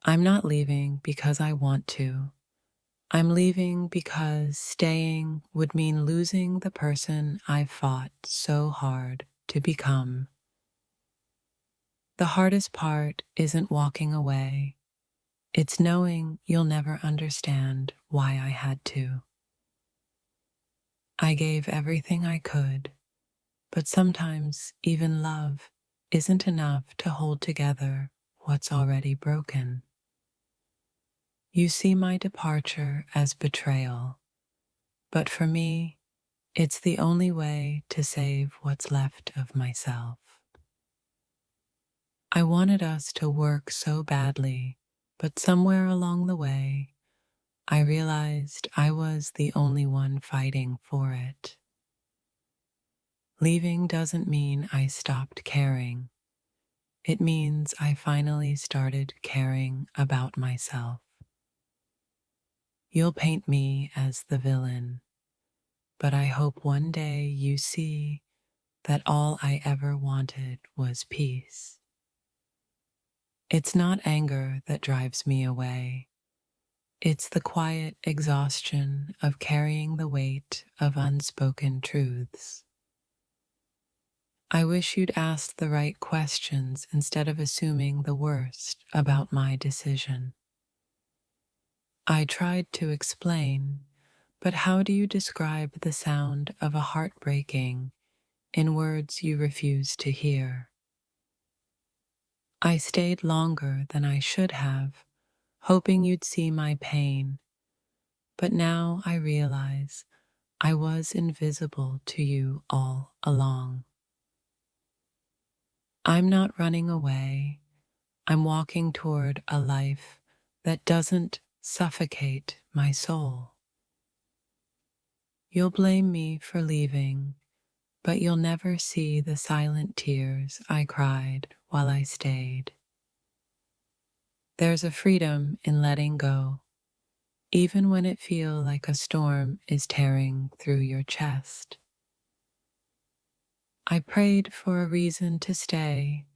I'm not leaving because I want to. I'm leaving because staying would mean losing the person I've fought so hard to become. The hardest part isn't walking away. It's knowing you'll never understand why I had to. I gave everything I could, but sometimes even love isn't enough to hold together what's already broken. You see my departure as betrayal, but for me, it's the only way to save what's left of myself. I wanted us to work so badly, but somewhere along the way, I realized I was the only one fighting for it. Leaving doesn't mean I stopped caring. It means I finally started caring about myself. You'll paint me as the villain, but I hope one day you see that all I ever wanted was peace. It's not anger that drives me away. It's the quiet exhaustion of carrying the weight of unspoken truths. I wish you'd asked the right questions instead of assuming the worst about my decision. I tried to explain, but how do you describe the sound of a heart breaking in words you refuse to hear? I stayed longer than I should have, hoping you'd see my pain, but now I realize I was invisible to you all along. I'm not running away. I'm walking toward a life that doesn't suffocate my soul. You'll blame me for leaving, but you'll never see the silent tears I cried while I stayed. There's a freedom in letting go, even when it feels like a storm is tearing through your chest. I prayed for a reason to stay,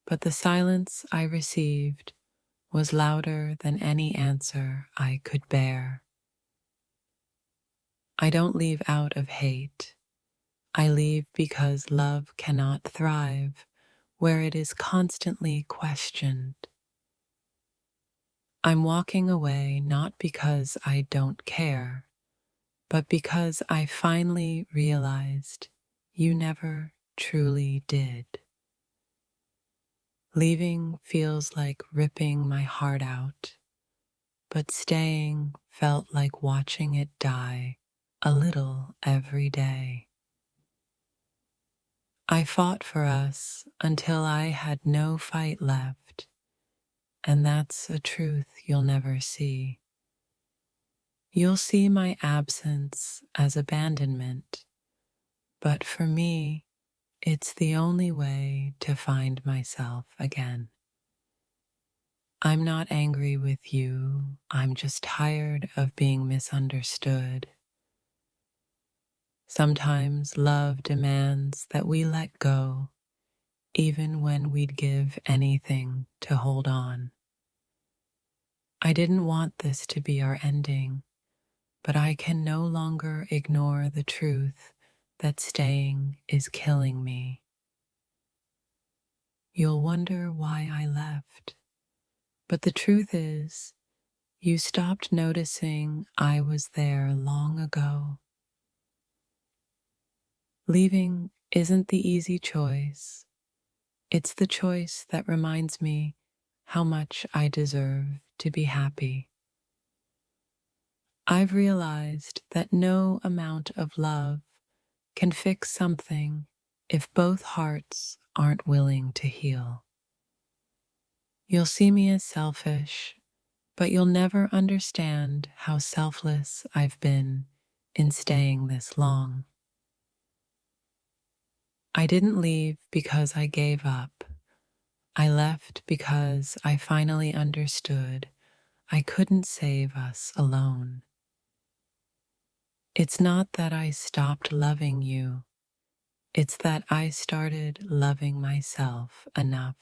but the silence I received was louder than any answer I could bear. I don't leave out of hate. I leave because love cannot thrive where it is constantly questioned. I'm walking away not because I don't care, but because I finally realized you never truly did. Leaving feels like ripping my heart out, but staying felt like watching it die a little every day. I fought for us until I had no fight left, and that's a truth you'll never see. You'll see my absence as abandonment, but for me, it's the only way to find myself again. I'm not angry with you, I'm just tired of being misunderstood. Sometimes love demands that we let go, even when we'd give anything to hold on. I didn't want this to be our ending, but I can no longer ignore the truth that staying is killing me. You'll wonder why I left, but the truth is, you stopped noticing I was there long ago. Leaving isn't the easy choice. It's the choice that reminds me how much I deserve to be happy. I've realized that no amount of love can fix something if both hearts aren't willing to heal. You'll see me as selfish, but you'll never understand how selfless I've been in staying this long. I didn't leave because I gave up. I left because I finally understood I couldn't save us alone. It's not that I stopped loving you. It's that I started loving myself enough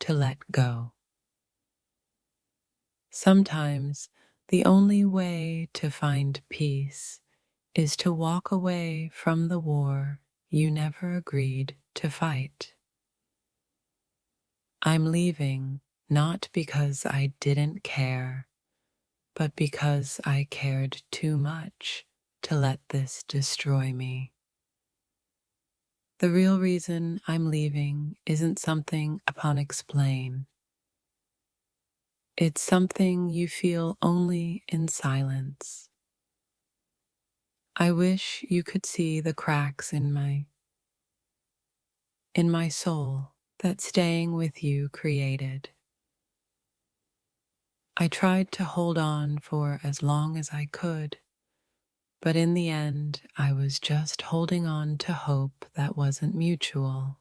to let go. Sometimes the only way to find peace is to walk away from the war you never agreed to fight. I'm leaving not because I didn't care, but because I cared too much to let this destroy me. The real reason I'm leaving isn't something upon explain. It's something you feel only in silence. I wish you could see the cracks in my soul that staying with you created. I tried to hold on for as long as I could, but in the end, I was just holding on to hope that wasn't mutual.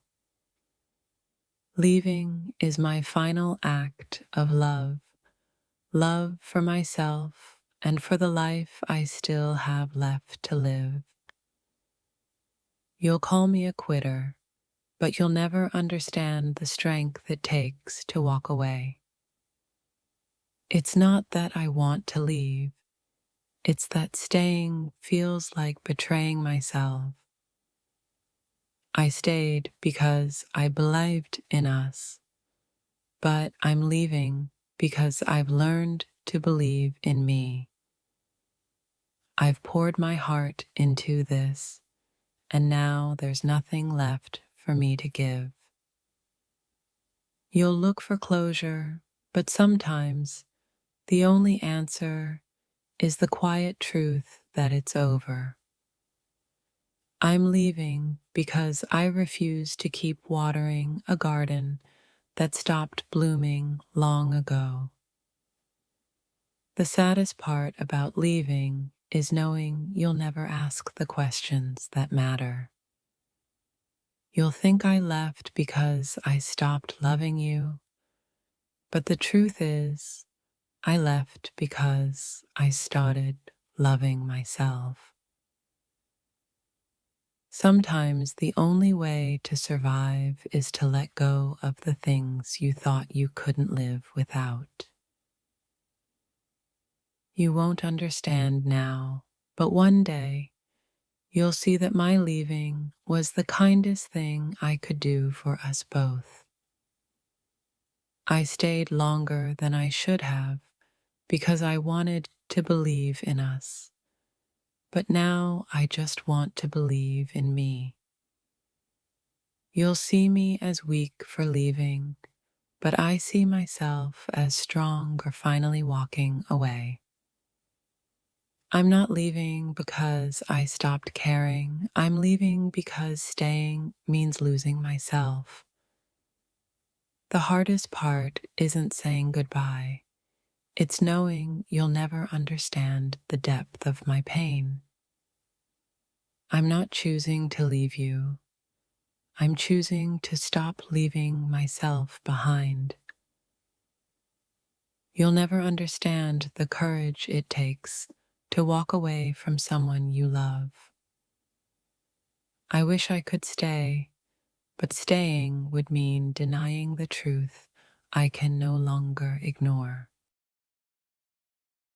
Leaving is my final act of love, love for myself and for the life I still have left to live. You'll call me a quitter, but you'll never understand the strength it takes to walk away. It's not that I want to leave, it's that staying feels like betraying myself. I stayed because I believed in us, but I'm leaving because I've learned to believe in me. I've poured my heart into this, and now there's nothing left for me to give. You'll look for closure, but sometimes the only answer is the quiet truth that it's over. I'm leaving because I refuse to keep watering a garden that stopped blooming long ago. The saddest part about leaving is knowing you'll never ask the questions that matter. You'll think I left because I stopped loving you, but the truth is, I left because I started loving myself. Sometimes the only way to survive is to let go of the things you thought you couldn't live without. You won't understand now, but one day you'll see that my leaving was the kindest thing I could do for us both. I stayed longer than I should have because I wanted to believe in us, but now I just want to believe in me. You'll see me as weak for leaving, but I see myself as strong for finally walking away. I'm not leaving because I stopped caring. I'm leaving because staying means losing myself. The hardest part isn't saying goodbye. It's knowing you'll never understand the depth of my pain. I'm not choosing to leave you. I'm choosing to stop leaving myself behind. You'll never understand the courage it takes to walk away from someone you love. I wish I could stay, but staying would mean denying the truth I can no longer ignore.